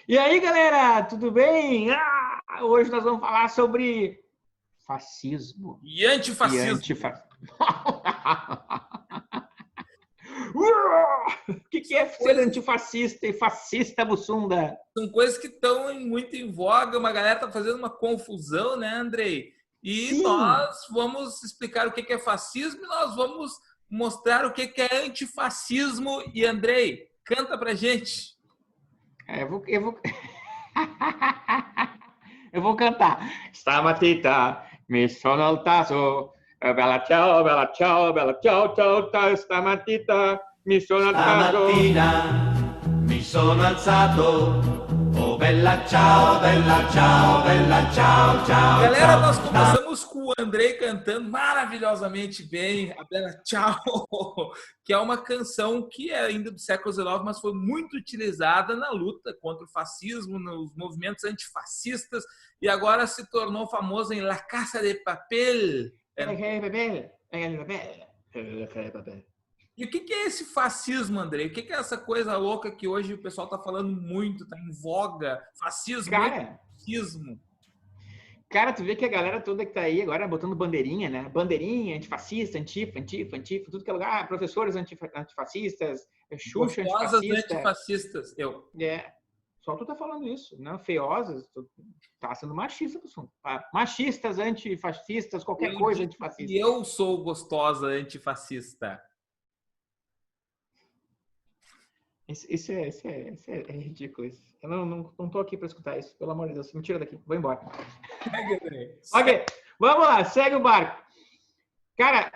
E aí, galera, tudo bem? Hoje nós vamos falar sobre fascismo E e antifascismo. antifascismo. O que é São ser coisas, antifascista e fascista, Bussunda? são coisas que estão muito em voga, uma galera está fazendo uma confusão, né, Andrei? E Sim, nós vamos explicar o que é fascismo e nós vamos mostrar o que é antifascismo. E, Andrei, canta pra gente. eu vou... eu vou cantar. Stamatita, mi sono alzato, bella ciao, ciao, ciao, stamatita, mi sono alzato. Stamattina mi sono alzato, oh bella ciao, ciao, Galera, nós ciao, ciao. começamos com o Andrei cantando maravilhosamente bem a Bela Tchau, que é uma canção que é ainda do século XIX, mas foi muito utilizada na luta contra o fascismo, nos movimentos antifascistas, e agora se tornou famosa em La Casa de Papel. E o que é esse fascismo, Andrei? O que é essa coisa louca que hoje o pessoal está falando muito, está em voga? Fascismo, Cara, antifascismo. Cara, tu vê que a galera toda que tá aí agora botando bandeirinha, né? Bandeirinha, antifascista, antifa, tudo que é lugar. Professores antifascistas, Xuxa Gostosas antifascista. antifascistas. Eu. É, só tu tá falando isso, né? Feiosas, tu tá sendo machista, pessoal. Machistas, antifascistas, qualquer Eu coisa disse que antifascista. eu sou gostosa antifascista. Isso é ridículo. Isso. Eu não tô aqui para escutar isso, pelo amor de Deus. Me tira daqui, vou embora. Ok, vamos lá, segue o barco. Cara,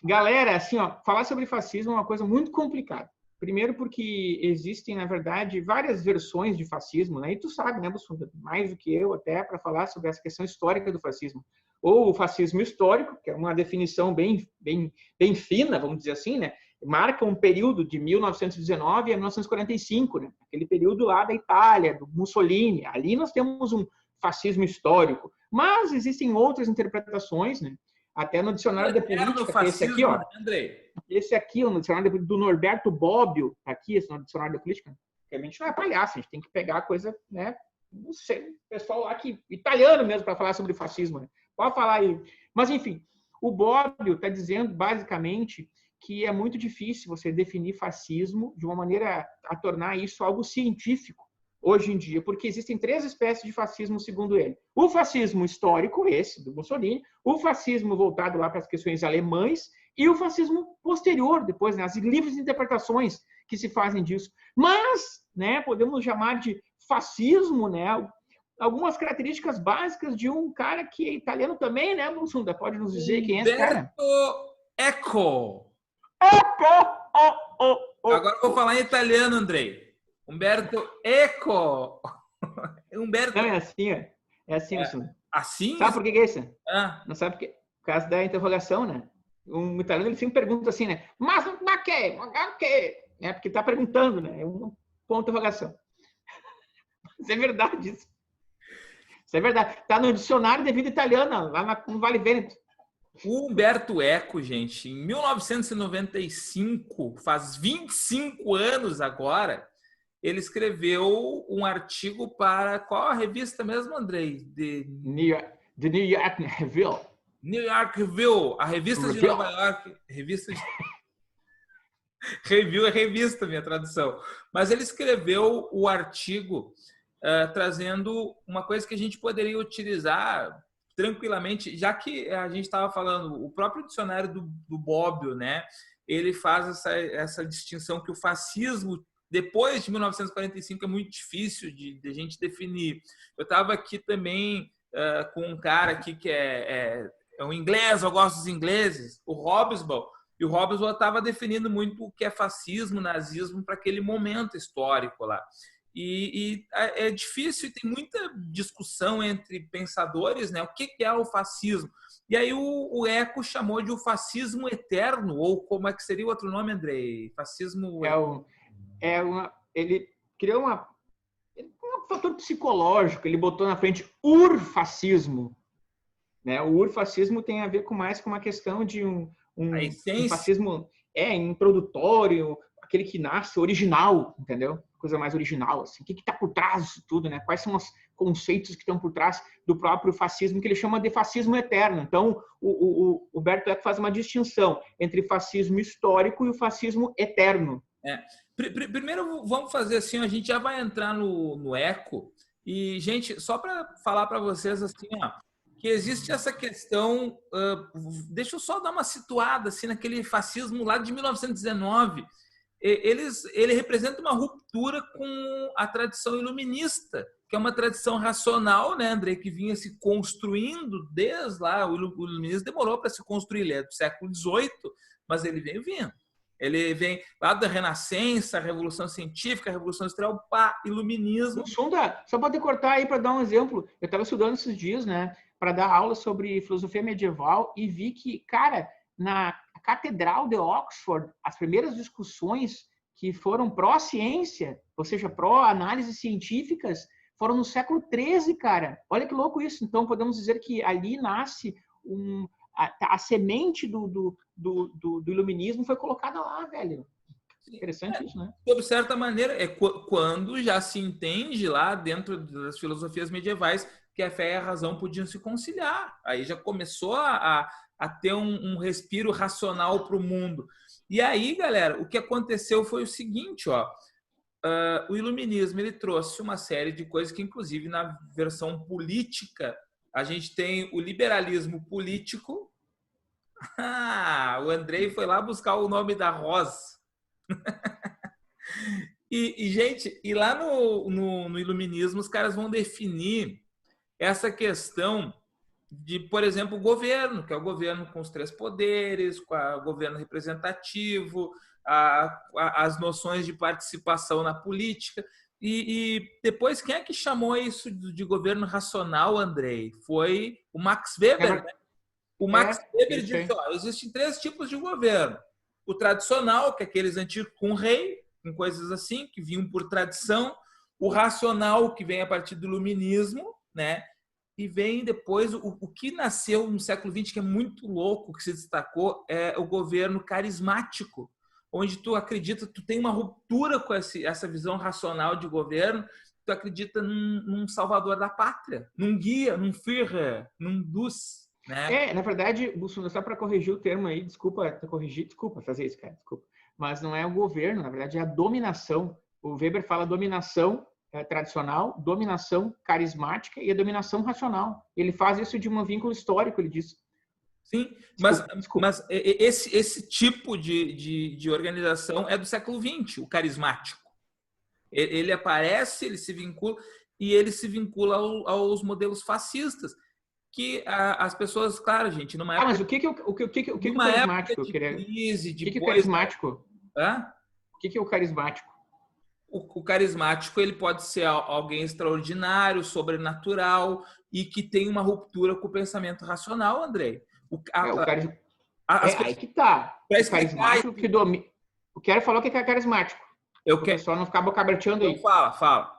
galera, assim, ó, falar sobre fascismo é uma coisa muito complicada. Primeiro porque existem, na verdade, várias versões de fascismo, né? E tu sabe, né, Bussunda, mais do que eu até, para falar sobre essa questão histórica do fascismo. Ou o fascismo histórico, que é uma definição bem fina, vamos dizer assim, né? Marca um período de 1919 a 1945, né? Aquele período lá da Itália, do Mussolini. Ali nós temos um fascismo histórico. Mas existem outras interpretações, né? Até no O dicionário de eterno política, que é esse aqui, fascismo, ó. né, Andrei? Esse aqui, o dicionário do Norberto Bobbio, aqui, esse dicionário de política. Porque a gente não é palhaço, a gente tem que pegar a coisa, né? Não sei, pessoal lá que italiano mesmo para falar sobre fascismo, né? Pode falar aí. Mas enfim, o Bobbio está dizendo basicamente que é muito difícil você definir fascismo de uma maneira a tornar isso algo científico hoje em dia, porque existem três espécies de fascismo, segundo ele. O fascismo histórico, esse do Mussolini, o fascismo voltado lá para as questões alemães e o fascismo posterior, depois, né, as livres interpretações que se fazem disso. Mas, né, podemos chamar de fascismo, né, algumas características básicas de um cara que é italiano também, né, Bussunda? Pode nos dizer quem é esse cara? Umberto Eco. Oh, oh, Agora eu vou falar em italiano, Andrei. Umberto Eco. Umberto. Não, é assim, ó. É assim, É, Bussunda. assim? Sabe por que é isso? Ah, Não sabe por quê? Por causa da interrogação, né? Um italiano ele sempre pergunta assim, né? Mas quê? Mas quê? É porque está perguntando, né? É um ponto de interrogação. Mas é verdade isso. Isso é verdade. Está no dicionário de vida italiana, lá no Vale Vêneto. o Umberto Eco, gente, em 1995, faz 25 anos agora, ele escreveu um artigo para qual a revista mesmo, Andrei? The New York Review. New York Review, a revista de Nova York, revista de... Review é revista, minha tradução. Mas ele escreveu o artigo trazendo uma coisa que a gente poderia utilizar tranquilamente, já que a gente estava falando, o próprio dicionário do Bobbio, né? Ele faz essa distinção que o fascismo depois de 1945 é muito difícil de a gente definir. Eu estava aqui também com um cara aqui que é um inglês, eu gosto dos ingleses, o Hobsbawm. E o Hobsbawm estava definindo muito o que é fascismo, nazismo para aquele momento histórico lá. E é difícil e tem muita discussão entre pensadores, né? O que é o fascismo? E aí o Eco chamou de o fascismo eterno, ou como é que seria o outro nome, Andrei? Fascismo... Ele criou um fator psicológico, ele botou na frente urfascismo. Né? O urfascismo tem a ver mais com uma questão de um fascismo introdutório, aquele que nasce original, entendeu? coisa mais original, assim. O que está por trás disso tudo, né? Quais são os conceitos que estão por trás do próprio fascismo, que ele chama de fascismo eterno. Então, o Humberto Eco faz uma distinção entre fascismo histórico e o fascismo eterno. Primeiro, vamos fazer assim, a gente já vai entrar no Eco. E, gente, só para falar para vocês assim, ó, que existe essa questão, deixa eu só dar uma situada assim, naquele fascismo lá de 1919. Ele representa uma ruptura com a tradição iluminista, que é uma tradição racional, né, André, que vinha se construindo desde lá. O iluminismo demorou para se construir, ele é do século XVIII, mas ele veio vindo. Ele vem lá da Renascença, a Revolução Científica, a Revolução Industrial, iluminismo. Só pode cortar aí para dar um exemplo. Eu estava estudando esses dias, né, para dar aula sobre filosofia medieval e vi que, cara, na Catedral de Oxford, as primeiras discussões que foram pró-ciência, ou seja, pró-análises científicas, foram no século XIII, cara. Olha que louco isso. Então, podemos dizer que ali nasce a semente do iluminismo foi colocada lá, velho. Interessante isso, né? De certa maneira, é quando já se entende lá dentro das filosofias medievais que a fé e a razão podiam se conciliar. Aí já começou a ter um respiro racional para o mundo. E aí, galera, o que aconteceu foi o seguinte, ó. O iluminismo ele trouxe uma série de coisas que, inclusive, na versão política, a gente tem o liberalismo político. O Andrei foi lá buscar o nome da Rosa. Gente, e lá no iluminismo os caras vão definir essa questão de, por exemplo, o governo, que é o governo com os 3 poderes, com o governo representativo, as noções de participação na política. E depois, quem é que chamou isso de governo racional, Andrei? Foi o Max Weber, né? O Max Weber disse, ó, existem 3 tipos de governo. O tradicional, que é aqueles antigos com rei, com coisas assim, que vinham por tradição. O racional, que vem a partir do iluminismo, né? E vem depois, o que nasceu no século XX, que é muito louco, que se destacou, é o governo carismático, onde tu acredita, tu tem uma ruptura com essa visão racional de governo, tu acredita num salvador da pátria, num guia, num Führer, num Dus, né? Na verdade, só para corrigir o termo aí, desculpa fazer isso, cara, desculpa. Mas não é o governo, na verdade é a dominação. O Weber fala dominação tradicional, dominação carismática e a dominação racional. Ele faz isso de um vínculo histórico, ele diz. Sim, mas esse tipo de organização é do século XX, o carismático. Ele aparece, ele se vincula aos modelos fascistas, que as pessoas, claro, gente, numa época... mas o que é o carismático? De crise, de o que é o carismático? Hã? O que é o carismático? O carismático ele pode ser alguém extraordinário, sobrenatural e que tem uma ruptura com o pensamento racional, Andrei. Aí que tá. O carismático que domina. Eu quero falar o que é carismático. O pessoal não ficar bocabrateando aí. Fala.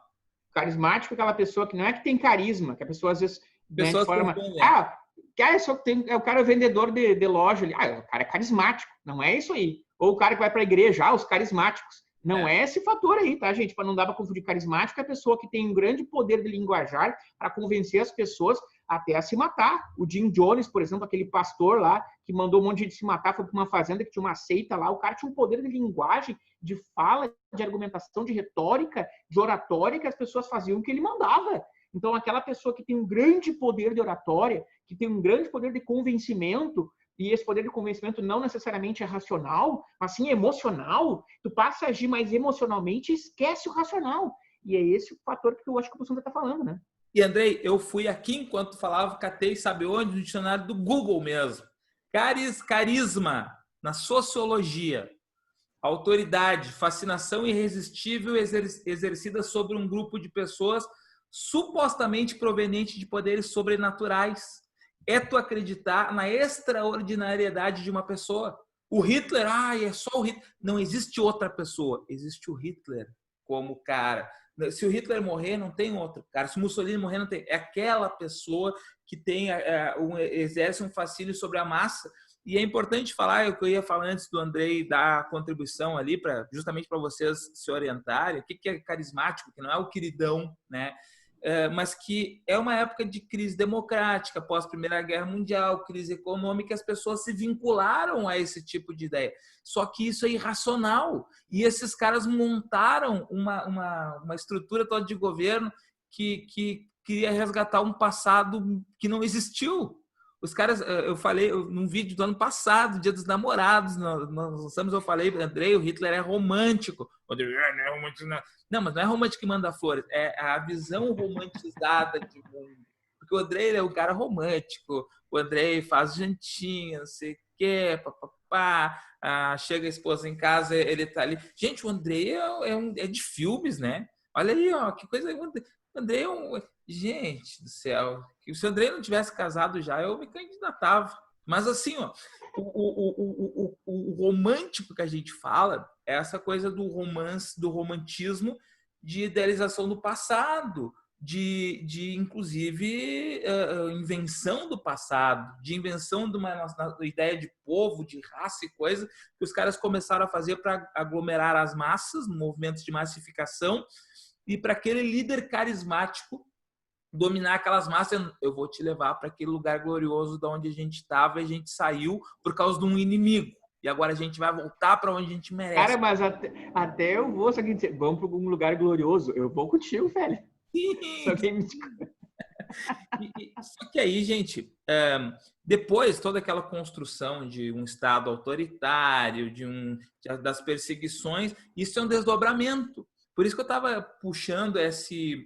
Carismático é aquela pessoa que não é que tem carisma, que a pessoa às vezes... Pessoas o cara é vendedor de loja ali. O cara é carismático. Não é isso aí. Ou o cara que vai para a igreja, os carismáticos. Não é esse fator aí, tá, gente? Para não dar para confundir carismático, é a pessoa que tem um grande poder de linguajar para convencer as pessoas até a se matar. O Jim Jones, por exemplo, aquele pastor lá que mandou um monte de gente se matar, foi para uma fazenda que tinha uma seita lá. O cara tinha um poder de linguagem, de fala, de argumentação, de retórica, de oratória, que as pessoas faziam o que ele mandava. Então, aquela pessoa que tem um grande poder de oratória, que tem um grande poder de convencimento, e esse poder de convencimento não necessariamente é racional, mas sim emocional, tu passa a agir mais emocionalmente e esquece o racional. E é esse o fator que eu acho que o Sandra está falando, né? E, Andrei, eu fui aqui enquanto falava, catei, sabe onde? No dicionário do Google mesmo. Carisma, na sociologia. Autoridade, fascinação irresistível exercida sobre um grupo de pessoas supostamente proveniente de poderes sobrenaturais. É tu acreditar na extraordinariedade de uma pessoa. O Hitler, é só o Hitler. Não existe outra pessoa. Existe o Hitler como cara. Se o Hitler morrer, não tem outro cara. Se o Mussolini morrer, não tem. É aquela pessoa que tem exerce um fascínio sobre a massa. E é importante falar, o que eu ia falar antes do Andrei dar a contribuição ali, justamente para vocês se orientarem, o que é carismático, que não é o queridão, né? Mas que é uma época de crise democrática, pós Primeira Guerra Mundial, crise econômica, as pessoas se vincularam a esse tipo de ideia. Só que isso é irracional. E esses caras montaram uma estrutura toda de governo que queria resgatar um passado que não existiu. Os caras, eu falei num vídeo do ano passado, Dia dos Namorados, nós lançamos, eu falei, Andrei, o Hitler é romântico. O Andrei, não é romântico, não. Não, mas não é romântico que manda flores, é a visão romantizada de mundo. Porque o Andrei é o cara romântico, o Andrei faz jantinha, não sei o quê, papapá, chega a esposa em casa, ele tá ali. Gente, o Andrei é de filmes, né? Olha aí, ó, que coisa. O Andrei é um... Gente do céu, se o Andrei não tivesse casado já, eu me candidatava. Mas assim, ó, o romântico que a gente fala é essa coisa do romance, do romantismo, de idealização do passado, de inclusive invenção do passado, de invenção de uma ideia de povo, de raça e coisa que os caras começaram a fazer para aglomerar as massas, movimentos de massificação, e para aquele líder carismático dominar aquelas massas. Eu vou te levar para aquele lugar glorioso de onde a gente estava e a gente saiu por causa de um inimigo. E agora a gente vai voltar para onde a gente merece. Cara, mas até eu vou, só que dizer, vamos para algum lugar glorioso. Eu vou contigo, velho. Só que aí, gente, depois toda aquela construção de um Estado autoritário, das perseguições, isso é um desdobramento. Por isso que eu estava puxando esse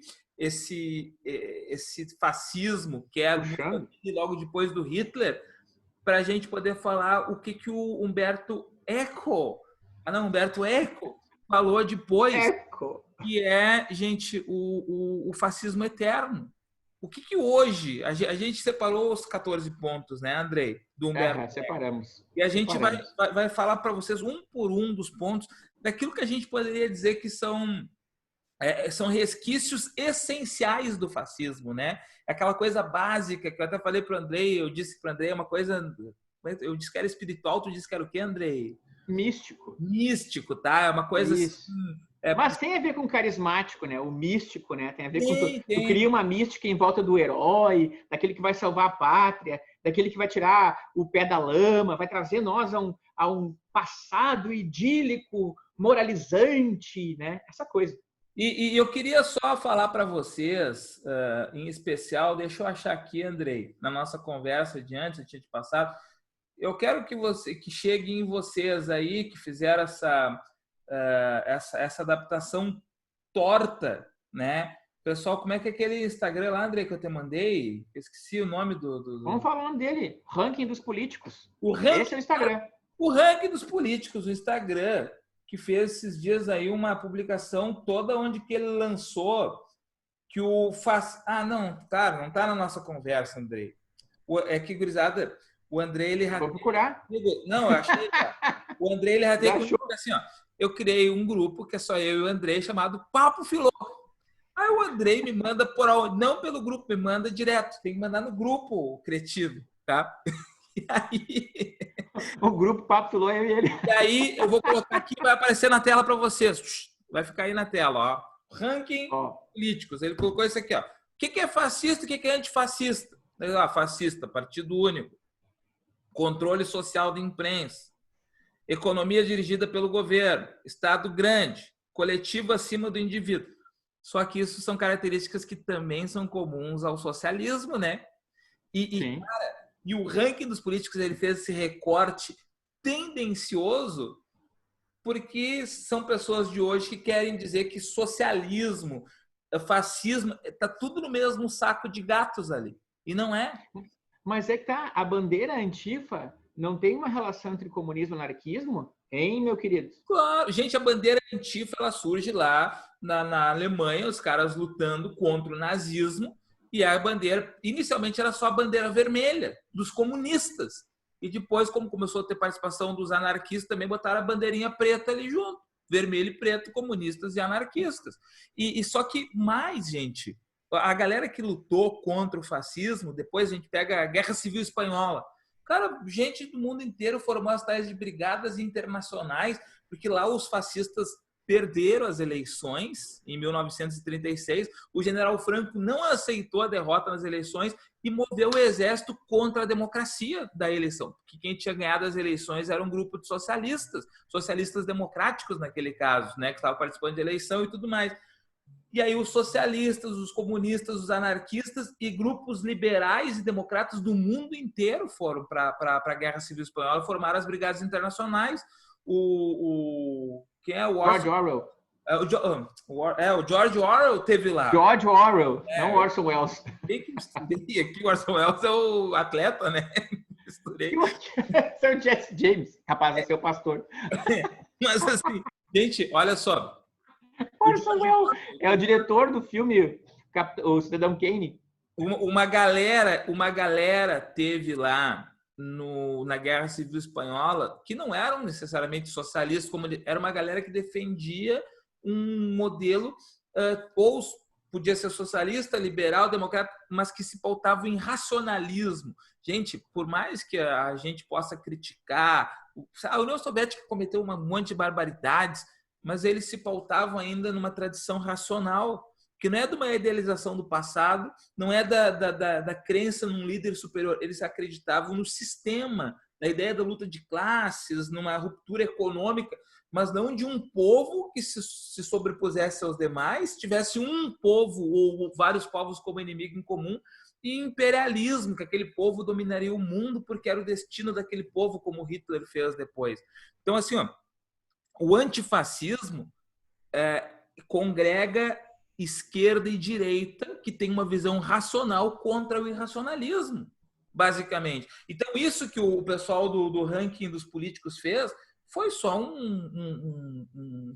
fascismo que é logo depois do Hitler, para a gente poder falar o que o Umberto Eco falou depois, que é, gente, o fascismo eterno. O que hoje, a gente separou os 14 pontos, né, Andrei, do Umberto separamos. E a gente vai falar para vocês um por um dos pontos daquilo que a gente poderia dizer que são resquícios essenciais do fascismo, né? Aquela coisa básica que eu até falei para o Andrei, eu disse para o Andrei uma coisa, eu disse que era espiritual, tu disse que era o quê, Andrei? Místico, tá? É uma coisa assim, mas tem a ver com carismático, né? O místico, né? Tem a ver com tu cria uma mística em volta do herói, daquele que vai salvar a pátria, daquele que vai tirar o pé da lama, vai trazer nós a um passado idílico, moralizante, né? Essa coisa. E eu queria só falar para vocês, em especial, deixa eu achar aqui, Andrei, na nossa conversa de antes, eu tinha te passado, eu quero que chegue em vocês aí, que fizeram essa adaptação torta, né? Pessoal, como é que é aquele Instagram lá, Andrei, que eu te mandei? Eu esqueci o nome do... Vamos falar o nome dele, Ranking dos Políticos. Esse é o Instagram. O Ranking dos Políticos, o Instagram, que fez esses dias aí uma publicação toda onde que ele lançou que o faz... não tá na nossa conversa, Andrei. É que, gurizada, o Andrei, ele... Vou procurar. Não, eu achei... O Andrei, ele já tem assim, ó, eu criei um grupo que é só eu e o Andrei, chamado Papo Filô. Aí o Andrei me manda não pelo grupo, me manda direto. Tem que mandar no grupo, cretino, tá? E aí... O grupo Papo Filô é ele. E aí eu vou colocar aqui, vai aparecer na tela para vocês. Vai ficar aí na tela, ó. Ranking políticos. Ele colocou isso aqui, ó. O que é fascista e o que é antifascista? Fascista, partido único. Controle social da imprensa. Economia dirigida pelo governo. Estado grande. Coletivo acima do indivíduo. Só que isso são características que também são comuns ao socialismo, né? E o ranking dos políticos, ele fez esse recorte tendencioso porque são pessoas de hoje que querem dizer que socialismo, fascismo, está tudo no mesmo saco de gatos ali. E não é. Mas é que tá, a bandeira antifa não tem uma relação entre comunismo e anarquismo, hein, meu querido? Claro. Gente, a bandeira antifa, ela surge lá na Alemanha, os caras lutando contra o nazismo. E a bandeira, inicialmente, era só a bandeira vermelha dos comunistas. E depois, como começou a ter participação dos anarquistas, também botaram a bandeirinha preta ali junto. Vermelho e preto, comunistas e anarquistas. E só que mais, gente, a galera que lutou contra o fascismo, depois a gente pega a Guerra Civil Espanhola. Cara, gente do mundo inteiro formou as tais de brigadas internacionais, porque lá os fascistas perderam as eleições em 1936. O general Franco não aceitou a derrota nas eleições e moveu o exército contra a democracia da eleição, porque quem tinha ganhado as eleições era um grupo de socialistas democráticos naquele caso, né, que estavam participando de eleição e tudo mais. E aí os socialistas, os comunistas, os anarquistas e grupos liberais e democratas do mundo inteiro foram para a Guerra Civil Espanhola, formaram as Brigadas Internacionais. Quem é o George Orwell. O George Orwell teve lá. George Orwell, não Orson Welles. Bem que estudei aqui, o Orson Welles é o atleta, né? Estudei. Esse é o Jesse James, capaz de ser o pastor. Mas assim, gente, olha só. Orson Welles é o diretor do filme O Cidadão Kane. Uma galera teve lá na Guerra Civil Espanhola que não eram necessariamente socialistas, como era uma galera que defendia um modelo, ou podia ser socialista, liberal, democrata, mas que se pautava em racionalismo. Gente, por mais que a gente possa criticar, a União Soviética cometeu um monte de barbaridades, mas eles se pautavam ainda numa tradição racional, que não é de uma idealização do passado, não é da crença num líder superior. Eles acreditavam no sistema, na ideia da luta de classes, numa ruptura econômica, mas não de um povo que se sobrepusesse aos demais, tivesse um povo ou vários povos como inimigo em comum, e imperialismo, que aquele povo dominaria o mundo porque era o destino daquele povo, como Hitler fez depois. Então, assim, ó, o antifascismo congrega esquerda e direita que tem uma visão racional contra o irracionalismo, basicamente. Então, isso que o pessoal do ranking dos políticos fez foi só um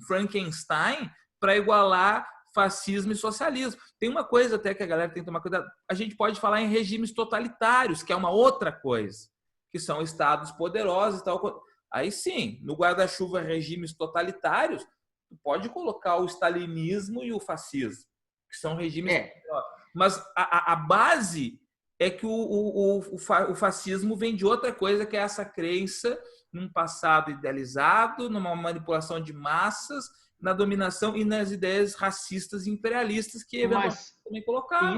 Frankenstein para igualar fascismo e socialismo. Tem uma coisa até que a galera tem que tomar cuidado. A gente pode falar em regimes totalitários, que é uma outra coisa, que são estados poderosos e tal. Aí sim, no guarda-chuva regimes totalitários, tu pode colocar o stalinismo e o fascismo, que são regimes poderosos. Mas a base é que o fascismo vem de outra coisa, que é essa crença num passado idealizado, numa manipulação de massas, na dominação e nas ideias racistas e imperialistas que eventualmente também colocaram.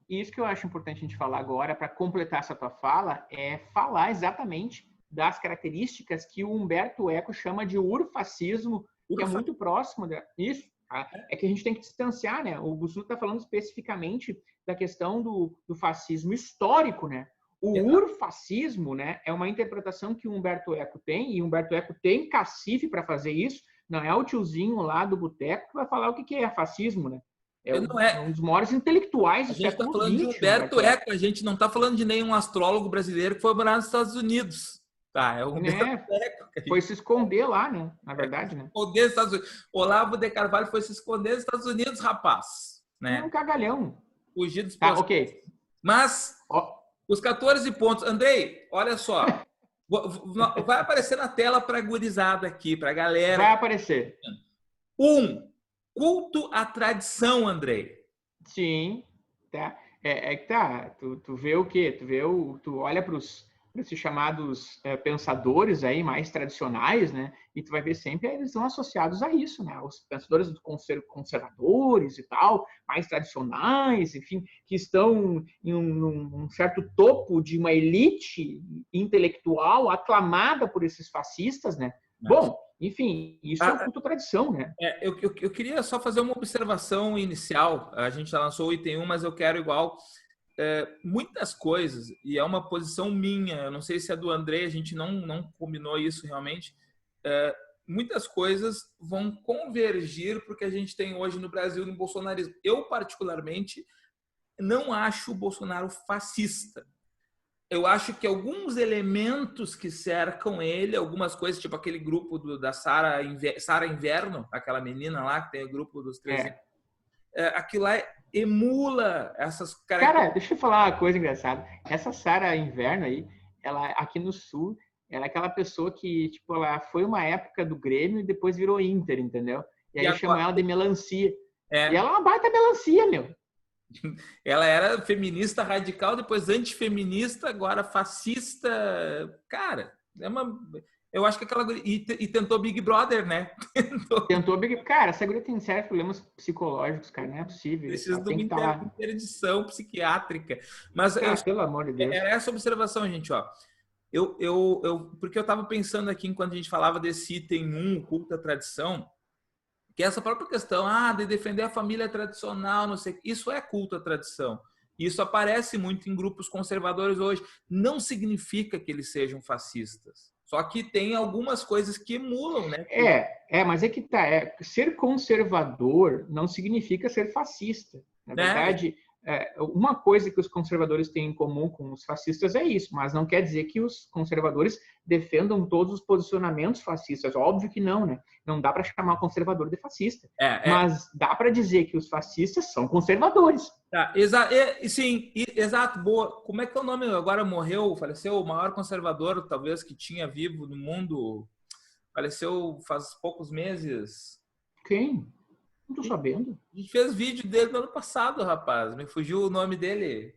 Isso que eu acho importante a gente falar agora, para completar essa tua fala, é falar exatamente das características que o Humberto Eco chama de urfascismo, que é muito próximo disso. É que a gente tem que distanciar, né? O Bussuto está falando especificamente da questão do fascismo histórico, né? O urfascismo, né, é uma interpretação que o Humberto Eco tem, e o Humberto Eco tem cacife para fazer isso. Não é o tiozinho lá do boteco que vai falar o que é fascismo, né? É um dos maiores intelectuais do século XX. A gente está falando de Humberto Eco, a gente não está falando de nenhum astrólogo brasileiro que foi morar nos Estados Unidos. Tá, é o Humberto Eco. Foi se esconder lá, né? Na verdade, né? Esconder nos Estados Unidos. Olavo de Carvalho foi se esconder nos Estados Unidos, rapaz. Né? É um cagalhão. Fugir dos postos. Ok. Mas, os 14 pontos. Andrei, olha só. Vai aparecer na tela para a gurizada aqui, para a galera. Vai aparecer. Culto à tradição, Andrei. Sim. Tá. Tá. Tu vê o quê? Tu olha para esses chamados pensadores aí mais tradicionais, né? E tu vai ver sempre eles são associados a isso, né? Os pensadores conservadores e tal, mais tradicionais, enfim, que estão em um certo topo de uma elite intelectual aclamada por esses fascistas, né? Bom, enfim, isso é um culto à tradição, né? Eu queria só fazer uma observação inicial. A gente já lançou o item 1, mas eu quero igual... muitas coisas, e é uma posição minha, eu não sei se é do André, a gente não combinou isso realmente, muitas coisas vão convergir para o que a gente tem hoje no Brasil no bolsonarismo. Eu, particularmente, não acho o Bolsonaro fascista. Eu acho que alguns elementos que cercam ele, algumas coisas, tipo aquele grupo da Sara Inverno, aquela menina lá que tem o grupo dos 300, aquilo lá emula essas características. Cara, deixa eu falar uma coisa engraçada. Essa Sara Inverno aí, ela aqui no Sul, ela é aquela pessoa que, tipo, ela foi uma época do Grêmio e depois virou Inter, entendeu? E aí chamam ela de melancia. E ela é uma baita melancia, meu. Ela era feminista radical, depois antifeminista, agora fascista. Cara, eu acho que aquela... E tentou Big Brother, né? Tentou Big... Cara, essa guria tem sérios problemas psicológicos, cara. Não é possível. Precisa de Tem uma interdição psiquiátrica. Mas pelo amor de Deus. Era essa observação, gente, ó. Porque eu estava pensando aqui, enquanto a gente falava desse item 1, culto à tradição, que essa própria questão de defender a família tradicional, não sei, isso é culto à tradição. Isso aparece muito em grupos conservadores hoje. Não significa que eles sejam fascistas. Só que tem algumas coisas que emulam, né? Mas é que tá. Ser conservador não significa ser fascista. Na verdade, uma coisa que os conservadores têm em comum com os fascistas é isso, mas não quer dizer que os conservadores defendam todos os posicionamentos fascistas. Óbvio que não, né? Não dá para chamar o conservador de fascista. Mas dá para dizer que os fascistas são conservadores. Sim, exato, boa. Como é que é o nome? Agora faleceu o maior conservador, talvez, que tinha vivo no mundo. Faleceu faz poucos meses. Quem? Não tô sabendo. A gente fez vídeo dele no ano passado, rapaz. Me fugiu o nome dele.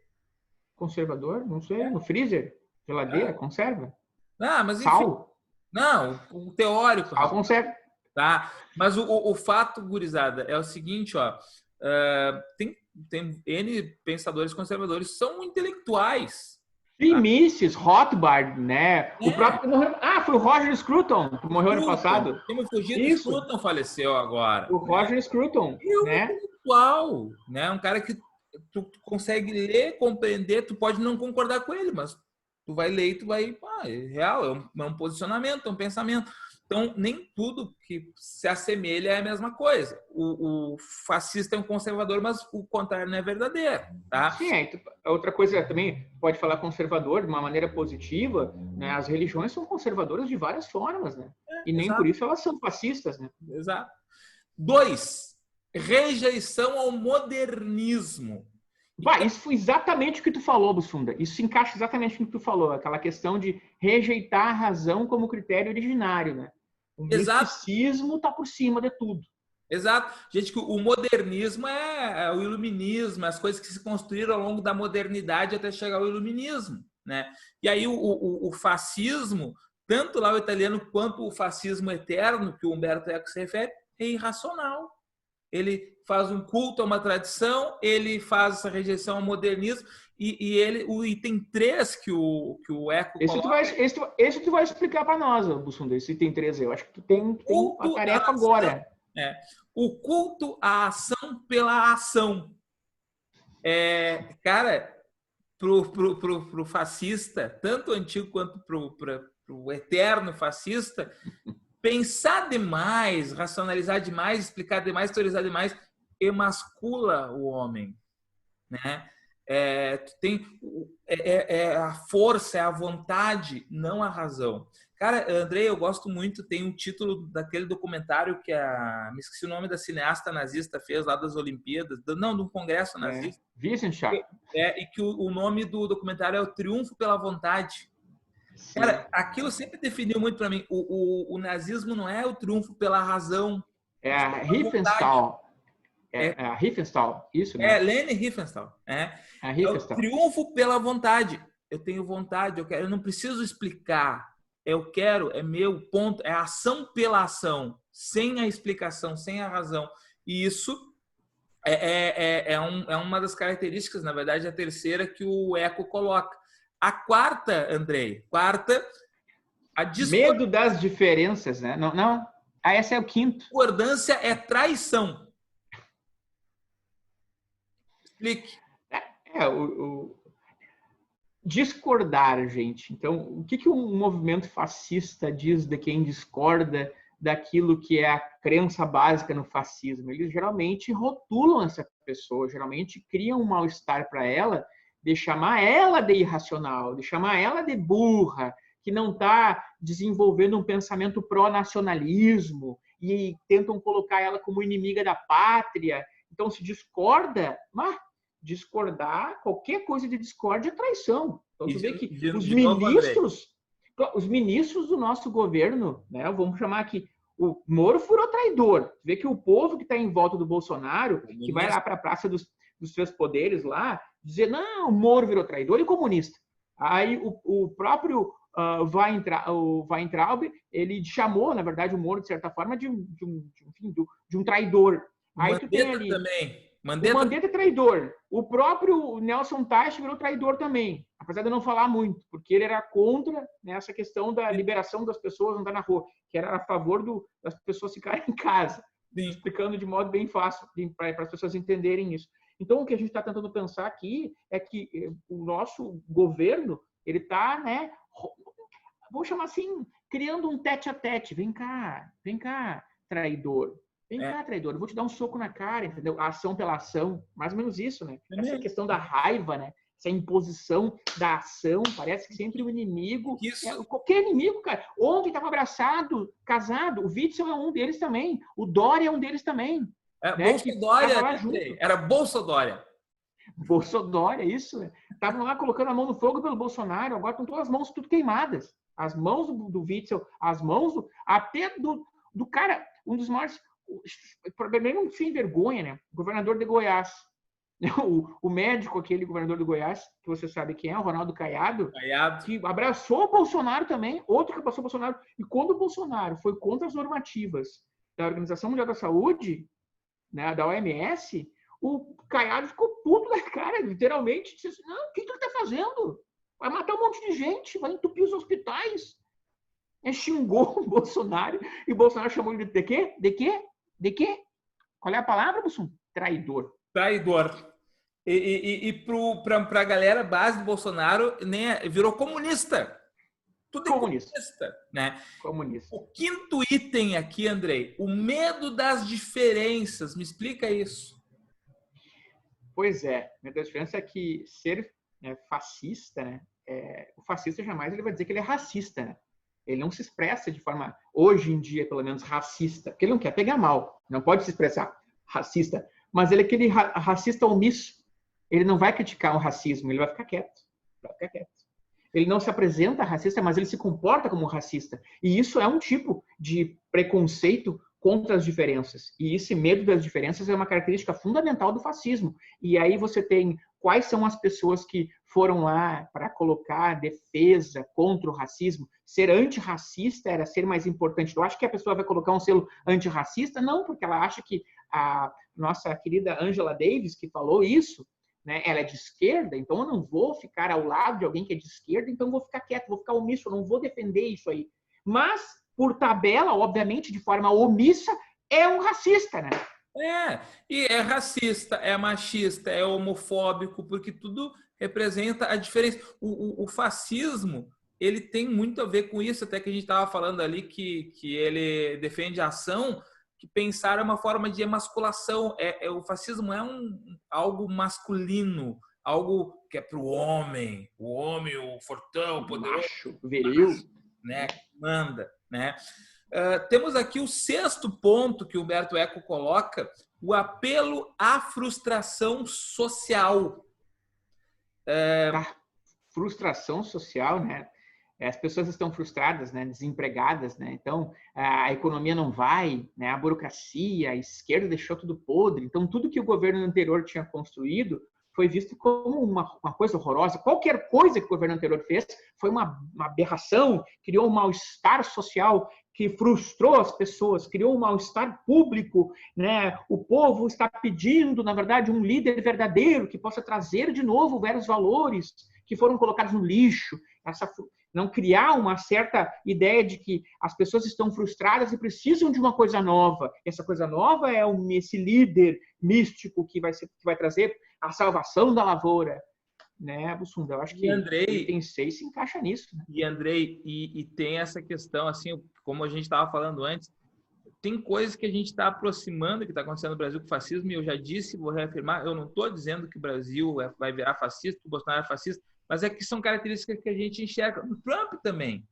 Conservador? Não sei. No freezer? Geladeira? Conserva? Mas enfim. Sal? Não, o teórico. Sal conserva. Tá? Mas o fato, gurizada, é o seguinte, ó. Tem N pensadores conservadores, são intelectuais. Mises, Rothbard, né? O próprio morreu... foi o Roger Scruton, que morreu ano passado. Tem fugido, Scruton faleceu agora. O Roger Scruton, né? Intelectual, né? Um cara que tu consegue ler, compreender, tu pode não concordar com ele, mas tu vai ler e tu vai... é real, é um posicionamento, é um pensamento. Então, nem tudo que se assemelha é a mesma coisa. O fascista é um conservador, mas o contrário não é verdadeiro. Tá? Sim, outra coisa também, pode falar conservador de uma maneira positiva, né? As religiões são conservadoras de várias formas, né? E nem por isso elas são fascistas, né? Exato. 2. Rejeição ao modernismo. Isso foi exatamente o que tu falou, Bussunda. Isso se encaixa exatamente no que tu falou. Aquela questão de rejeitar a razão como critério originário, né? O misticismo está por cima de tudo. Exato. Gente, que o modernismo é o iluminismo, as coisas que se construíram ao longo da modernidade até chegar ao iluminismo, né? E aí o fascismo, tanto lá o italiano quanto o fascismo eterno, que o Umberto Eco se refere, é irracional. Ele faz um culto a uma tradição, ele faz essa rejeição ao modernismo, e o item 3 que o Eco coloca... Esse tu vai explicar para nós, Bussunda, esse item 3. Eu acho que tu tem a tarefa agora. O culto à ação pela ação. Cara, pro fascista, tanto antigo quanto pro eterno fascista, pensar demais, racionalizar demais, explicar demais, teorizar demais, emascula o homem, né? A força, é a vontade, não a razão. Cara, Andrei, eu gosto muito, tem um título daquele documentário que me esqueci o nome da cineasta nazista fez lá das Olimpíadas, de um congresso nazista. Wissenschaft. E que o nome do documentário é O Triunfo pela Vontade. Sim. Cara, aquilo sempre definiu muito para mim. O nazismo não é o triunfo pela razão. É a Riefenstahl. A Riefenstahl, isso, né? Leni Riefenstahl. É o triunfo pela vontade. Eu tenho vontade, eu quero, eu não preciso explicar. Eu quero, é meu ponto, é a ação pela ação, sem a explicação, sem a razão. E isso é uma das características, na verdade, a terceira que o Eco coloca. A quarta, Andrei, medo das diferenças, né? Não. Essa é o quinto. Discordância é traição. Explique. Discordar, gente. Então, o que o movimento fascista diz de quem discorda daquilo que é a crença básica no fascismo? Eles geralmente rotulam essa pessoa, geralmente criam um mal-estar para ela, de chamar ela de irracional, de chamar ela de burra, que não está desenvolvendo um pensamento pró-nacionalismo, e tentam colocar ela como inimiga da pátria. Então, se discorda, discordar, qualquer coisa de discórdia é traição. Então, tu vê que os ministros do nosso governo, né, vamos chamar aqui, o Moro furou traidor. Tu vê que o povo que está em volta do Bolsonaro, que vai lá para a Praça dos seus poderes lá, dizer, não, o Moro virou traidor e comunista. Aí o próprio Weintraub, ele chamou, na verdade, o Moro, de certa forma, de um traidor. Aí Mandetta tu tem ali... também. O Mandetta é traidor. O próprio Nelson Teich virou traidor também, apesar de não falar muito, porque ele era contra, né, essa questão da liberação das pessoas andar na rua, que era a favor das pessoas ficarem em casa. Sim. Explicando de modo bem fácil para as pessoas entenderem isso. Então, o que a gente está tentando pensar aqui é que o nosso governo, ele está, né, vou chamar assim, criando um tete-a-tete. Vem cá, traidor. Vem cá, traidor, eu vou te dar um soco na cara, entendeu? A ação pela ação, mais ou menos isso, né? Essa questão da raiva, né? Essa imposição da ação, parece que sempre o inimigo... qualquer inimigo, cara. Ontem estava abraçado, casado, o Witzel é um deles também, o Dória é um deles também. Né? Bolsodória, era Bolsodória. Bolsodória, isso. Estavam lá colocando a mão no fogo pelo Bolsonaro, agora estão todas as mãos tudo queimadas. As mãos do Witzel, as mãos até do cara, um dos maiores... Primeiro, sem vergonha, né? O governador de Goiás. O médico, aquele governador de Goiás, que você sabe quem é, o Ronaldo Caiado, que abraçou o Bolsonaro também, outro que abraçou o Bolsonaro. E quando o Bolsonaro foi contra as normativas da Organização Mundial da Saúde, né, da OMS, o Caiado ficou puto da cara, literalmente, disse assim, não, o que ele está fazendo? Vai matar um monte de gente, vai entupir os hospitais. Xingou o Bolsonaro, e o Bolsonaro chamou ele de quê? De quê? Qual é a palavra, Bolsonaro? Traidor. Traidor. E para a galera base do Bolsonaro, né, virou comunista. Tudo é comunista, né? Comunista. O quinto item aqui, Andrei, o medo das diferenças. Me explica isso. Pois é, o medo das diferenças é que ser fascista, né? O fascista jamais ele vai dizer que ele é racista, né? Ele não se expressa de forma, hoje em dia, pelo menos, racista, porque ele não quer pegar mal, não pode se expressar racista, mas ele é aquele racista omisso. Ele não vai criticar o racismo, ele vai ficar quieto. Ele não se apresenta racista, mas ele se comporta como racista. E isso é um tipo de preconceito contra as diferenças. E esse medo das diferenças é uma característica fundamental do fascismo. E aí você tem quais são as pessoas que foram lá para colocar defesa contra o racismo. Ser antirracista era ser mais importante. Eu acho que a pessoa vai colocar um selo antirracista? Não, porque ela acha que a nossa querida Angela Davis, que falou isso, né, ela é de esquerda, então eu não vou ficar ao lado de alguém que é de esquerda, então eu vou ficar quieto, vou ficar omisso, eu não vou defender isso aí. Mas, por tabela, obviamente, de forma omissa, é um racista, né? E é racista, é machista, é homofóbico, porque tudo representa a diferença. O fascismo, ele tem muito a ver com isso, até que a gente estava falando ali que ele defende a ação, que pensar é uma forma de emasculação. O fascismo é algo masculino, algo que é para o homem, o fortão, o poderoso, viril, né, manda, né? Temos aqui o sexto ponto que o Humberto Eco coloca, o apelo à frustração social. Frustração social, né? As pessoas estão frustradas, né? Desempregadas, né? Então, a economia não vai, né? A burocracia, a esquerda deixou tudo podre. Então, tudo que o governo anterior tinha construído foi visto como uma coisa horrorosa. Qualquer coisa que o governo anterior fez foi uma aberração, criou um mal-estar social que frustrou as pessoas, criou um mal-estar público, né? O povo está pedindo, na verdade, um líder verdadeiro que possa trazer de novo vários valores que foram colocados no lixo. Não criar uma certa ideia de que as pessoas estão frustradas e precisam de uma coisa nova. Essa coisa nova é esse líder místico que vai trazer a salvação da lavoura, né, Bussunda? Eu acho que Andrei, tem 6 se encaixa nisso. Né? E Andrei, e tem essa questão, assim, como a gente estava falando antes, tem coisas que a gente está aproximando, que está acontecendo no Brasil com o fascismo, e eu já disse, vou reafirmar, eu não estou dizendo que o Brasil vai virar fascista, que o Bolsonaro é fascista, mas é que são características que a gente enxerga. O Trump também.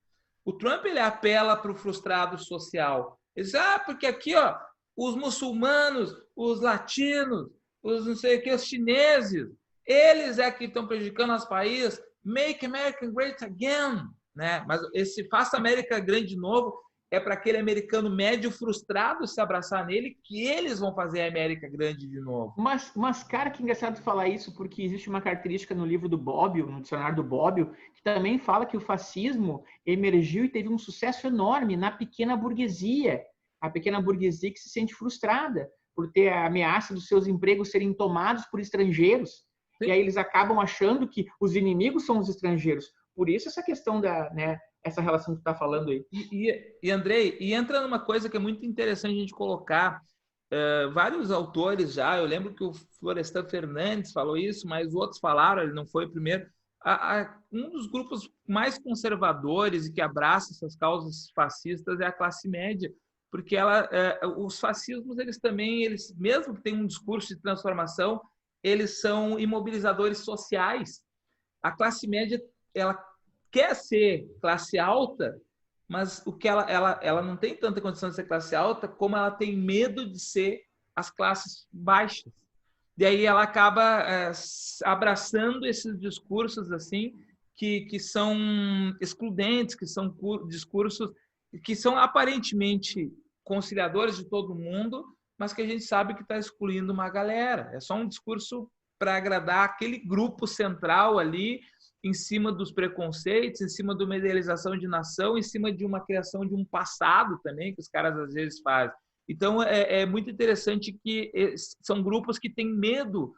O Trump, ele apela para o frustrado social. Ele diz, porque aqui, ó, os muçulmanos, os latinos, os não sei o que, os chineses, eles é que estão prejudicando nosso país. Make America Great Again. Né? Mas esse Faça América Grande de novo é para aquele americano médio frustrado se abraçar nele que eles vão fazer a América grande de novo. Mas, cara, que engraçado falar isso, porque existe uma característica no livro do Bobbio, no dicionário do Bobbio, que também fala que o fascismo emergiu e teve um sucesso enorme na pequena burguesia. A pequena burguesia que se sente frustrada por ter a ameaça dos seus empregos serem tomados por estrangeiros. Sim. E aí eles acabam achando que os inimigos são os estrangeiros. Por isso essa questão da, né, essa relação que tu está falando aí. E Andrei, e entra numa coisa que é muito interessante a gente colocar, vários autores já, eu lembro que o Florestan Fernandes falou isso, mas outros falaram, ele não foi o primeiro, um dos grupos mais conservadores e que abraça essas causas fascistas é a classe média, porque os fascismos, eles também, mesmo que tenham um discurso de transformação, eles são imobilizadores sociais. A classe média, ela quer ser classe alta, mas o que ela não tem tanta condição de ser classe alta, como ela tem medo de ser as classes baixas. E aí ela acaba abraçando esses discursos assim que são excludentes, que são discursos que são aparentemente conciliadores de todo mundo, mas que a gente sabe que está excluindo uma galera. É só um discurso para agradar aquele grupo central ali, em cima dos preconceitos, em cima de uma idealização de nação, em cima de uma criação de um passado também, que os caras às vezes fazem. Então, é muito interessante que são grupos que têm medo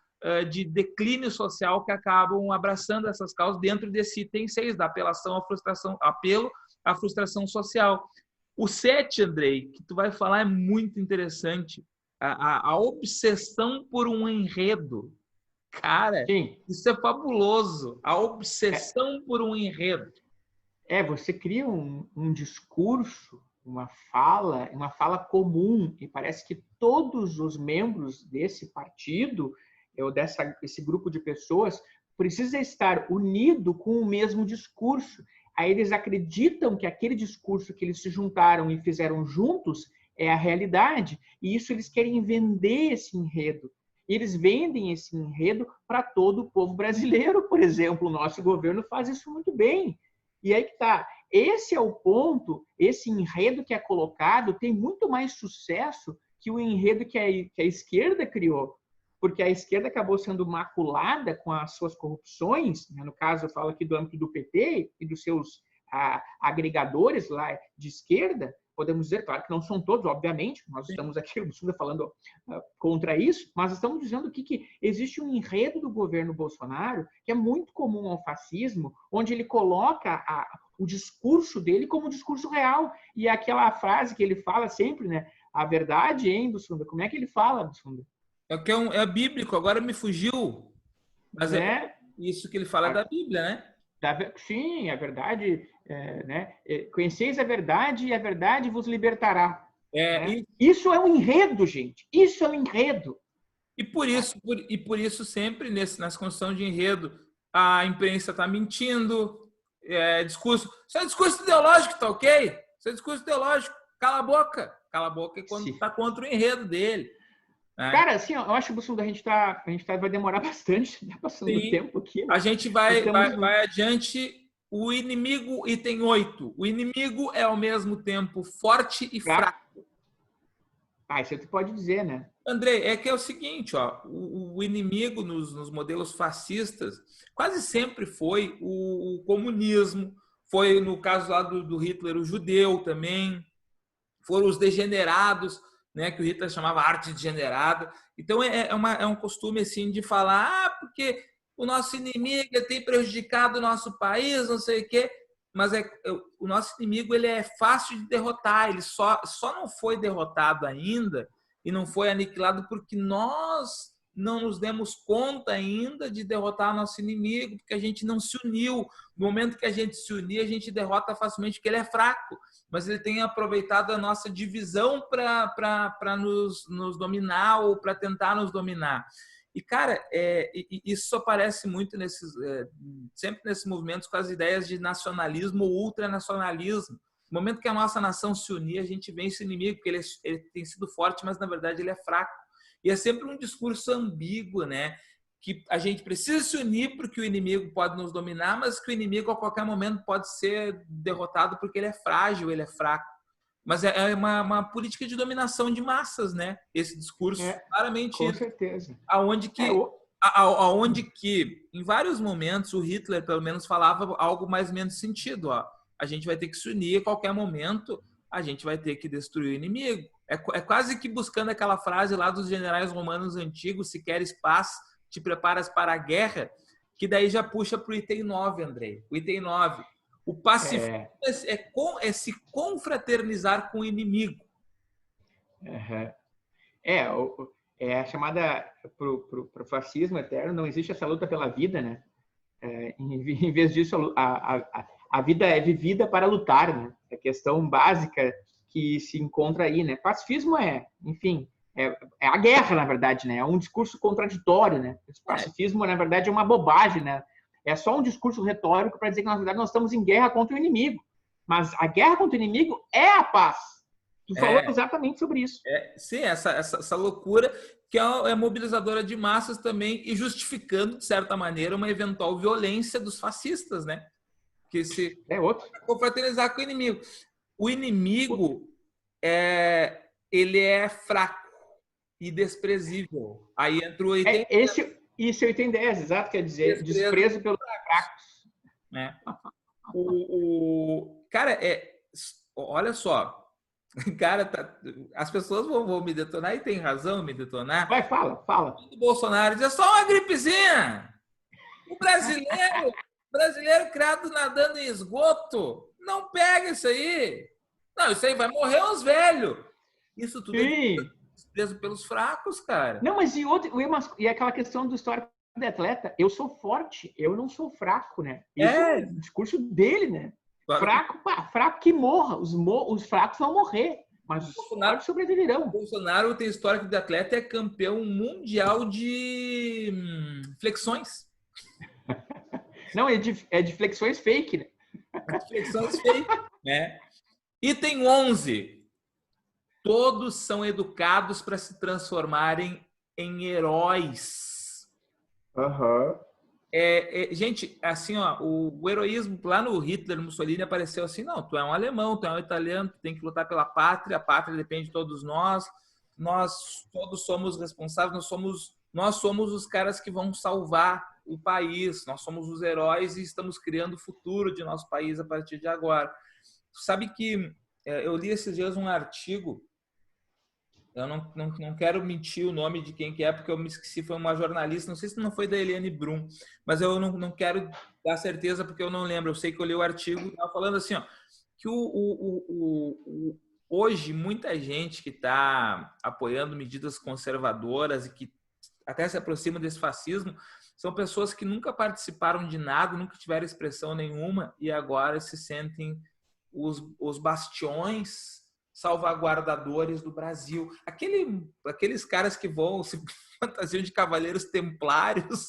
de declínio social, que acabam abraçando essas causas dentro desse item 6, da apelo à frustração social. O 7, Andrei, que tu vai falar, é muito interessante. A obsessão por um enredo. Cara, sim, isso é fabuloso. A obsessão por um enredo. Você cria um discurso, uma fala comum, e parece que todos os membros desse partido, ou desse grupo de pessoas, precisam estar unidos com o mesmo discurso. Aí eles acreditam que aquele discurso que eles se juntaram e fizeram juntos é a realidade, e isso eles querem vender esse enredo. Eles vendem esse enredo para todo o povo brasileiro, por exemplo. O nosso governo faz isso muito bem. E aí que está. Esse é o ponto, esse enredo que é colocado tem muito mais sucesso que o enredo que a esquerda criou. Porque a esquerda acabou sendo maculada com as suas corrupções, né? No caso, eu falo aqui do âmbito do PT e dos seus agregadores lá de esquerda. Podemos dizer, claro que não são todos, obviamente, nós estamos aqui falando contra isso, mas estamos dizendo que existe um enredo do governo Bolsonaro que é muito comum ao fascismo, onde ele coloca o discurso dele como discurso real. E aquela frase que ele fala sempre, né? A verdade, hein, Bussunda? Como é que ele fala, Bussunda? É bíblico, agora me fugiu. Mas isso que ele fala da Bíblia, né? Sim, a verdade, né? Conheceis a verdade e a verdade vos libertará. Né? Isso é um enredo, gente. Isso é um enredo. E por isso sempre nessa construção de enredo, a imprensa está mentindo, discurso. Isso é discurso ideológico, tá ok? Isso é discurso ideológico. Cala a boca. Cala a boca quando está contra o enredo dele. Cara, assim, eu acho que a gente vai demorar bastante, tá passando o tempo aqui. A gente vai adiante. O inimigo, item 8. O inimigo é ao mesmo tempo forte e fraco. Isso tu pode dizer, né? Andrei, é que é o seguinte, ó, o inimigo nos modelos fascistas quase sempre foi o comunismo, foi no caso lá do Hitler o judeu também, foram os degenerados, né, que o Hitler chamava arte degenerada. Então é um costume assim de falar, porque o nosso inimigo tem prejudicado o nosso país, não sei o quê, mas o nosso inimigo ele é fácil de derrotar, ele só não foi derrotado ainda e não foi aniquilado porque nós não nos demos conta ainda de derrotar nosso inimigo, porque a gente não se uniu. No momento que a gente se unir, a gente derrota facilmente, porque ele é fraco, mas ele tem aproveitado a nossa divisão para nos dominar ou para tentar nos dominar. E, cara, isso aparece muito sempre nesses movimentos com as ideias de nacionalismo ou ultranacionalismo. No momento que a nossa nação se unir, a gente vence o inimigo, porque ele tem sido forte, mas, na verdade, ele é fraco. E é sempre um discurso ambíguo, né? Que a gente precisa se unir porque o inimigo pode nos dominar, mas que o inimigo, a qualquer momento, pode ser derrotado porque ele é frágil, ele é fraco. Mas é uma política de dominação de massas, né? Esse discurso, claramente. Com certeza. Aonde que, em vários momentos, o Hitler, pelo menos, falava algo mais ou menos sentido. Ó, a gente vai ter que se unir a qualquer momento, a gente vai ter que destruir o inimigo. É quase que buscando aquela frase lá dos generais romanos antigos, se queres paz, te preparas para a guerra, que daí já puxa para o item 9, Andrei. O item 9. O pacifismo é se confraternizar com o inimigo. É a chamada pro fascismo eterno, não existe essa luta pela vida, né? Em vez disso, a vida é vivida para lutar, né? É a questão básica que se encontra aí, né? Pacifismo enfim, é a guerra, na verdade, né? É um discurso contraditório, né? Esse pacifismo, na verdade, é uma bobagem, né? É só um discurso retórico para dizer que, na verdade, nós estamos em guerra contra o inimigo. Mas a guerra contra o inimigo é a paz. Tu falou exatamente sobre isso. Sim, essa loucura que é mobilizadora de massas também e justificando, de certa maneira, uma eventual violência dos fascistas, né? Que se confraternizar com o inimigo. O inimigo, ele é fraco e desprezível. Aí entra o item... Isso é o item 10, exato, quer dizer, desprezo pelos fracos. Cara, olha só, cara, as pessoas vão me detonar e tem razão me detonar. Vai, fala. O Bolsonaro diz, é só uma gripezinha. O brasileiro criado nadando em esgoto, não pega isso aí. Não, isso aí vai morrer os velhos. Isso tudo é desprezo pelos fracos, cara. Não, mas e aquela questão do histórico do atleta, eu sou forte, eu não sou fraco, né? Isso é o discurso dele, né? Claro. Fraco que morra, os fracos vão morrer, mas os fortes sobreviverão. O Bolsonaro tem histórico de atleta, é campeão mundial de flexões. Não, é de flexões fake, né? Flexões fake, né? Item 11. Todos são educados para se transformarem em heróis. Gente, assim, ó, o heroísmo lá no Hitler, no Mussolini, apareceu assim, não, tu é um alemão, tu é um italiano, tu tem que lutar pela pátria, a pátria depende de todos nós todos somos responsáveis, nós somos os caras que vão salvar o país, nós somos os heróis e estamos criando o futuro de nosso país a partir de agora. Sabe que eu li esses dias um artigo, eu não quero mentir o nome de quem que é, porque eu me esqueci, foi uma jornalista, não sei se não foi da Eliane Brum, mas eu não quero dar certeza porque eu não lembro, eu sei que eu li o artigo e estava falando assim, ó, que hoje muita gente que está apoiando medidas conservadoras e que até se aproxima desse fascismo, são pessoas que nunca participaram de nada, nunca tiveram expressão nenhuma e agora se sentem os bastiões salvaguardadores do Brasil. Aqueles caras que vão se fantasiam de cavaleiros templários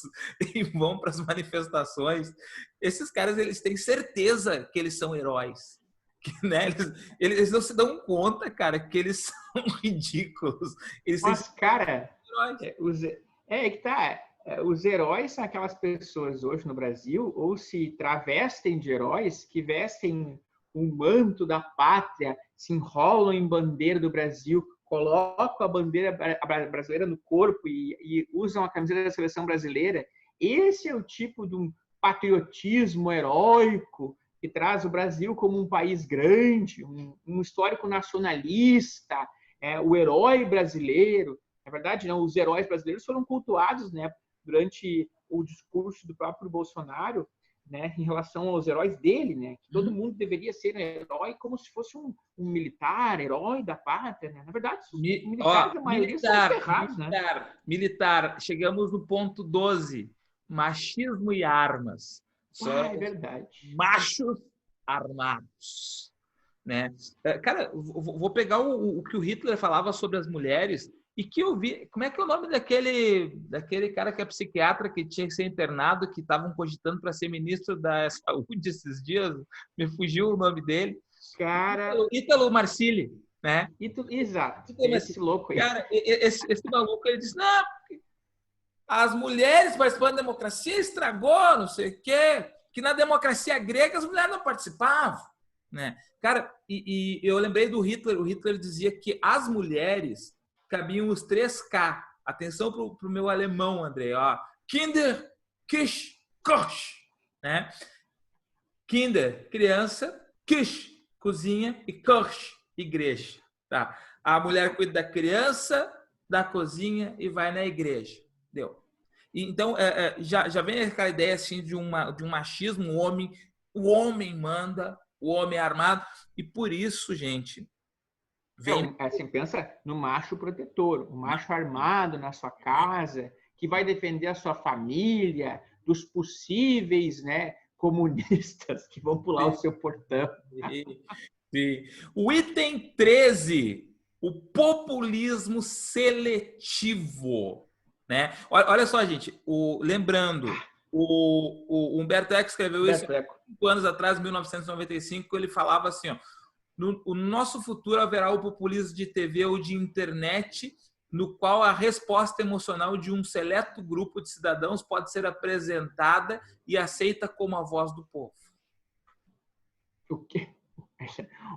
e vão para as manifestações, esses caras eles têm certeza que eles são heróis. Que, né? Eles não se dão conta, cara, que eles são ridículos. Mas, cara, os heróis são aquelas pessoas hoje no Brasil, ou se travestem de heróis, que vestem um manto da pátria, se enrolam em bandeira do Brasil, colocam a bandeira brasileira no corpo e usam a camiseta da seleção brasileira. Esse é o tipo de um patriotismo heróico que traz o Brasil como um país grande, um histórico nacionalista, o herói brasileiro. Na verdade, não, os heróis brasileiros foram cultuados, né, durante o discurso do próprio Bolsonaro, né, em relação aos heróis dele, né, que todo mundo deveria ser um herói como se fosse um militar, herói da pátria, né? Na verdade, os militares, a maioria são ferrados, né? Militar, chegamos no ponto 12, machismo e armas. É verdade. Machos armados, né? Cara, vou pegar o que o Hitler falava sobre as mulheres e que eu vi. Como é que é o nome daquele cara que é psiquiatra que tinha que ser internado, que estavam cogitando para ser ministro da Saúde esses dias? Me fugiu o nome dele. Cara, Ítalo Marcilli, né? Exato. Esse louco aí. Cara, esse maluco, ele disse, não, as mulheres participando da democracia estragou, não sei o quê, que na democracia grega as mulheres não participavam. né? Cara, e eu lembrei do Hitler. O Hitler dizia que as mulheres cabiam os 3K. Atenção pro meu alemão, André. Ó. Kinder, Kisch, Koch. Né? Kinder, criança. Kisch, cozinha. E Koch, igreja. Tá? A mulher cuida da criança, da cozinha e vai na igreja. Deu. Então, já vem aquela ideia assim, de um machismo. O homem manda, o homem é armado. E por isso, gente... Vem... assim, pensa no macho protetor, o macho armado na sua casa, que vai defender a sua família dos possíveis, né, comunistas que vão pular o seu portão. Sim. O item 13, o populismo seletivo. Né? Olha só, gente, lembrando, o Humberto Eco escreveu isso 5 anos atrás, em 1995, ele falava assim, ó, no nosso futuro haverá o populismo de TV ou de internet, no qual a resposta emocional de um seleto grupo de cidadãos pode ser apresentada e aceita como a voz do povo.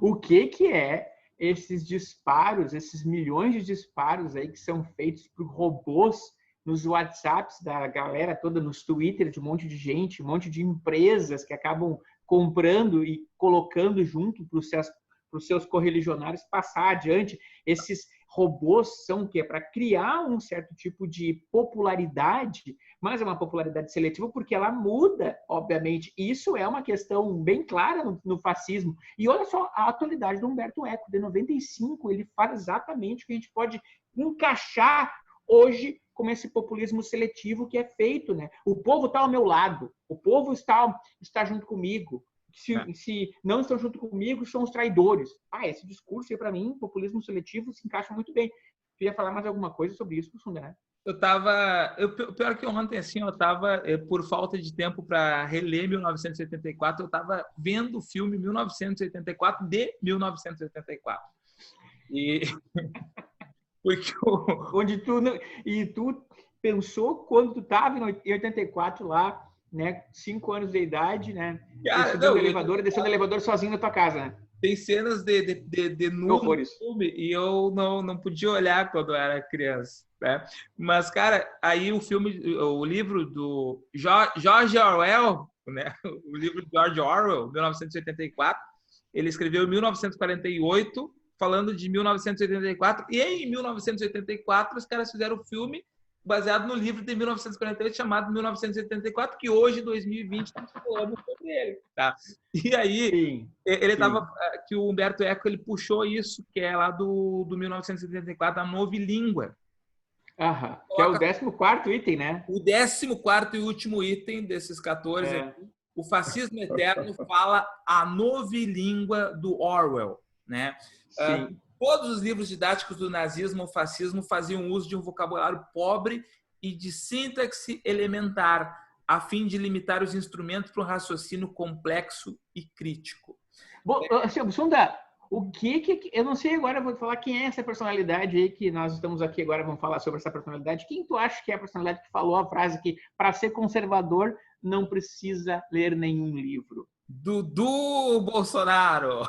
O que é esses disparos, esses milhões de disparos aí que são feitos por robôs nos WhatsApps da galera toda, nos Twitter de um monte de gente, um monte de empresas que acabam comprando e colocando junto para os seus correligionários passar adiante. Esses robôs são o quê? Para criar um certo tipo de popularidade, mas é uma popularidade seletiva porque ela muda, obviamente. Isso é uma questão bem clara no fascismo. E olha só a atualidade do Humberto Eco, de 95, ele faz exatamente o que a gente pode encaixar hoje como esse populismo seletivo que é feito, né? O povo está ao meu lado, o povo está junto comigo. Se não estão junto comigo, são os traidores. Esse discurso aí, para mim, populismo seletivo, se encaixa muito bem. Queria falar mais alguma coisa sobre isso, Sundar? Pior que ontem, assim, eu estava, por falta de tempo para reler 1984, eu estava vendo o filme 1984 de 1984. E... Porque onde tu pensou quando tu estava em 84 lá, né, 5 anos de idade, né, descendo o elevador sozinho na tua casa, né? Tem cenas de nu no filme e eu não podia olhar quando eu era criança, né? Mas, cara, aí o livro do George Orwell, né, o livro de George Orwell, 1984, ele escreveu em 1948, falando de 1984, e em 1984 os caras fizeram o filme baseado no livro de 1948 chamado 1984, que hoje, em 2020, estamos falando sobre ele. Tá? E aí, que o Humberto Eco ele puxou isso, que é lá do 1984, a novilíngua. Que é o 14º item, né? O 14º e último item desses 14 aqui. O fascismo eterno fala a novilíngua do Orwell. Né? Todos os livros didáticos do nazismo ou fascismo faziam uso de um vocabulário pobre e de sintaxe elementar, a fim de limitar os instrumentos para um raciocínio complexo e crítico. Bom, Sundar, eu não sei agora, eu vou falar quem é essa personalidade aí que nós estamos aqui agora, vamos falar sobre essa personalidade. Quem tu acha que é a personalidade que falou a frase que para ser conservador não precisa ler nenhum livro? Dudu Bolsonaro!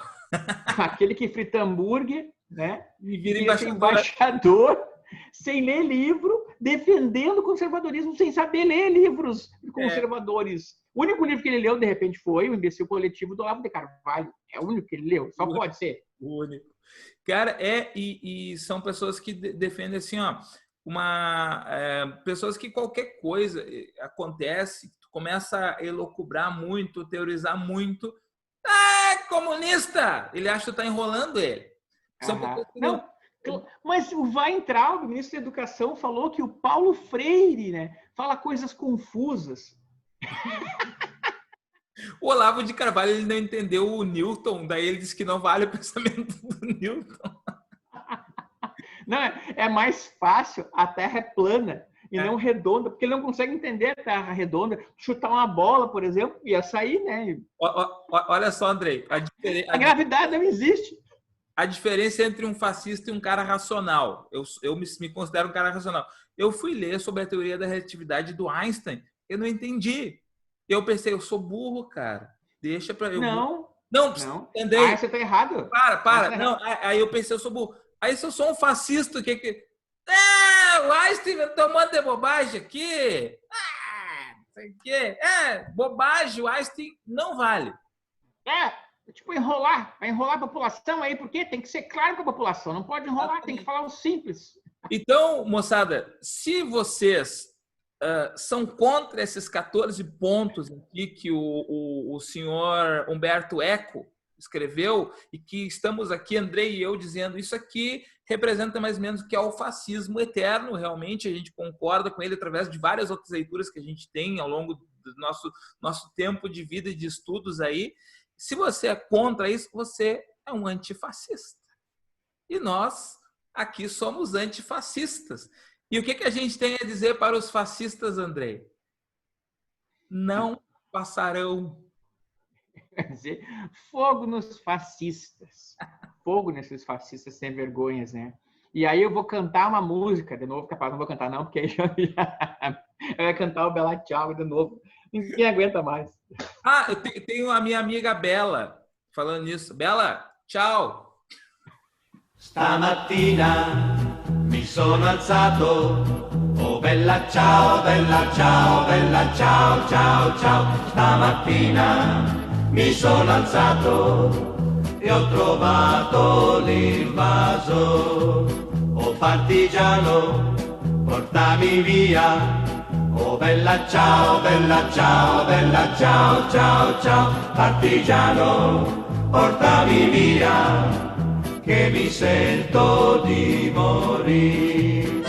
Aquele que frita hambúrguer, né? E vira embaixador sem ler livro, defendendo o conservadorismo, sem saber ler livros conservadores. O único livro que ele leu, de repente, foi O Imbecil Coletivo, do Olavo de Carvalho. É o único que ele leu, só pode ser. O único. Cara, e são pessoas que defendem assim, ó, pessoas que qualquer coisa acontece, tu começa a elocubrar muito, teorizar muito. Comunista! Ele acha que tu tá enrolando ele. São pessoas que não. Mas o Weintraub, o ministro da Educação, falou que o Paulo Freire, né, fala coisas confusas. O Olavo de Carvalho ele não entendeu o Newton, daí ele disse que não vale o pensamento do Newton. Não, é mais fácil, a Terra é plana e não redonda, porque ele não consegue entender a Terra redonda. Chutar uma bola, por exemplo, ia sair, né? Olha só, Andrei. A gravidade não existe. A diferença entre um fascista e um cara racional. Eu me considero um cara racional. Eu fui ler sobre a teoria da relatividade do Einstein. Eu não entendi. Eu pensei, eu sou burro, cara. Deixa para eu. Não, Não, Não. Andrei. Você tá errado. Para. Não, aí eu pensei, eu sou burro. Aí se eu sou um fascista, o que... o Einstein inventou um monte de bobagem aqui. Não sei o quê. Bobagem, o Einstein não vale. Tipo, vai enrolar a população aí, porque tem que ser claro com a população, não pode enrolar, tem que falar o simples. Então, moçada, se vocês são contra esses 14 pontos aqui que o senhor Humberto Eco escreveu e que estamos aqui, Andrei e eu, dizendo isso aqui representa mais ou menos o que é o fascismo eterno, realmente a gente concorda com ele através de várias outras leituras que a gente tem ao longo do nosso tempo de vida e de estudos aí. Se você é contra isso, você é um antifascista. E nós aqui somos antifascistas. E o que a gente tem a dizer para os fascistas, Andrei? Não passarão. Quer dizer, fogo nos fascistas. Fogo nesses fascistas sem vergonhas, né? E aí eu vou cantar uma música de novo, capaz não vou cantar não, porque aí eu ia cantar o Bella Ciao de novo. Ninguém aguenta mais. Eu tenho a minha amiga Bela falando nisso. Bela, tchau. Stamattina mi sono alzato, oh bella ciao, bella ciao, bella ciao, ciao, ciao. Stamattina mi sono alzato e ho trovato l'invaso, oh partigiano, portami via. Oh bella ciao, bella ciao, bella ciao, ciao, ciao, partigiano, portami via, che mi sento di morire.